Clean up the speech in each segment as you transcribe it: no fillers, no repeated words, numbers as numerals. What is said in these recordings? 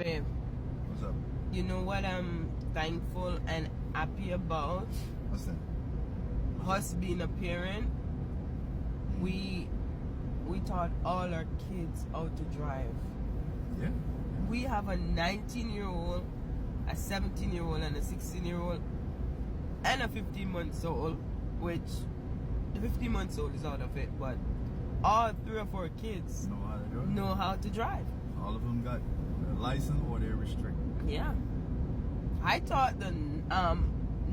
Babe, What's up? you know what I'm thankful and happy about? What's that? Us being a parent, we taught all our kids how to drive. Yeah. We have a 19-year-old, a 17-year-old, and a 16-year-old, and a 15-month-old, which the 15-month-old is out of it, but all 3 or 4 kids Know how to do it? know how to drive. All of them got a license or they're restricted. Yeah. I taught the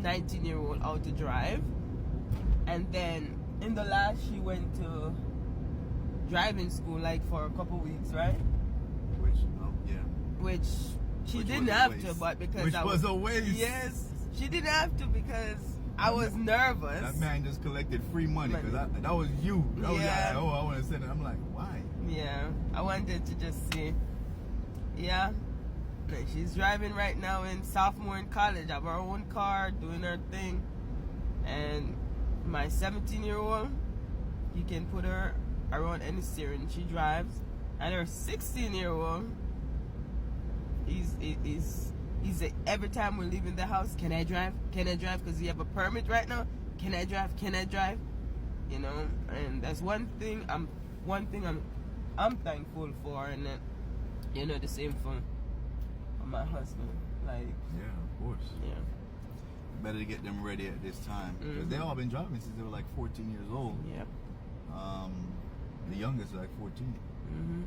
19-year-old how to drive, and then in the last she went to driving school like for a couple weeks, right? Which, yeah. Which she Which didn't was a have waste. to, but because Which I was a waste. Yes, she didn't have to because I was nervous. That man just collected free money because that was you. That was Yeah. like, oh, I want to send it. I'm like, why? Yeah, I wanted to just see. Yeah, and she's driving right now in sophomore in college. Have her own car, doing her thing. And my 17-year-old, you can put her around any steering. She drives. And her 16-year-old, he's every time we're leaving the house, can I drive? Can I drive? Because you have a permit right now. Can I drive? Can I drive? You know, and that's one thing I'm thankful for, and then, you know, the same for my husband. Like, Yeah, of course. yeah. Better to get them ready at this time because they all been driving since they were like 14 years old. Yep. The youngest is like 14. Mm-hmm.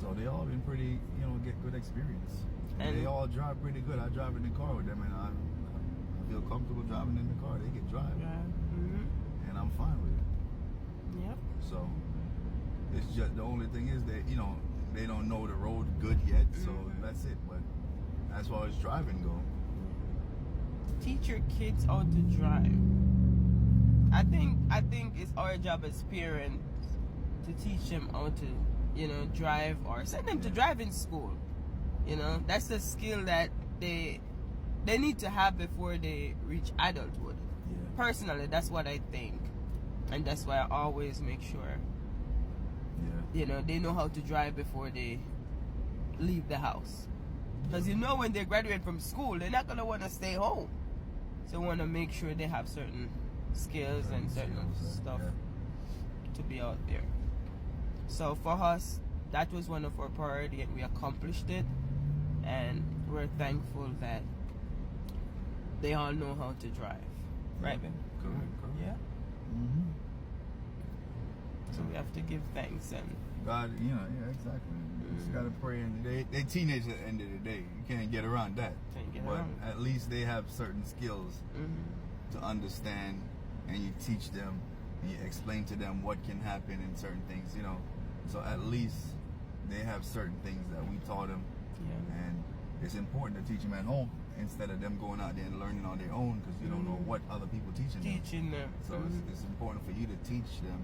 So they all been pretty, get good experience. And they all drive pretty good. I drive in the car with them, and I feel comfortable driving in the car. They can drive, Mm-hmm. and I'm fine with it. Yep. So it's just the only thing is that they don't know the road good yet. So that's it. But as far as driving go, Teach your kids how to drive. I think it's our job as parents to teach them how to, drive, or send them to driving school. That's a skill that they need to have before they reach adulthood. yeah. Personally, that's what I think. And that's why I always make sure, Yeah. they know how to drive before they leave the house. Because when they graduate from school, they're not going to want to stay home. So we want to make sure they have certain skills and certain stuff to be out there. So for us, that was one of our priorities, and we accomplished it. And we're thankful that they all know how to drive. Right, babe? Correct. Yeah. Mm-hmm. So we have to give thanks and God, yeah, exactly. You just gotta pray, and they teenagers at the end of the day. You can't get around that. But at least they have certain skills to understand, and you teach them, and you explain to them what can happen in certain things. So at least they have certain things that we taught them, and it's important to teach them at home instead of them going out there and learning on their own, because you don't know what other people teaching them. So it's important for you to teach them.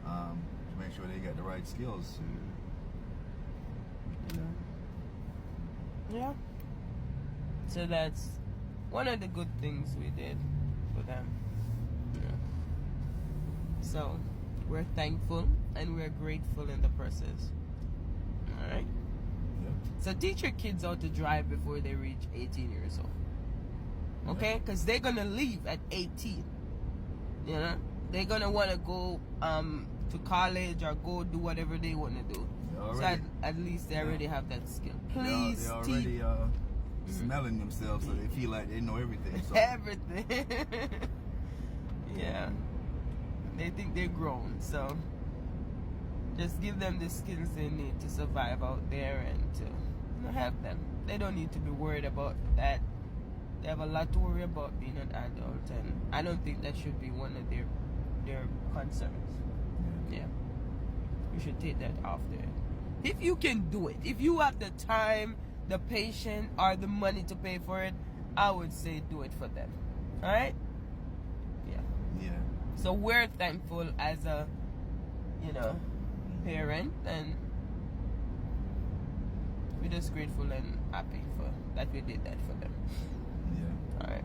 To make sure they get the right skills. Yeah. So that's one of the good things we did for them. Yeah. So we're thankful and we're grateful in the process. Alright? Yeah. So teach your kids how to drive before they reach 18 years old. Okay? Because they're going to leave at 18. They're going to want to go to college or go do whatever they want to do. So at least they already have that skill. Please, they're already smelling themselves, so they feel like they know everything. So. Everything. Yeah. They think they're grown, so just give them the skills they need to survive out there and to help them. They don't need to be worried about that. They have a lot to worry about being an adult, and I don't think that should be one of their concerns. Yeah. You should take that off there. If you can do it, if you have the time, the patience, or the money to pay for it, I would say do it for them. Alright? Yeah. Yeah. So we're thankful as a, parent, and we're just grateful and happy for that we did that for them. Yeah. Alright.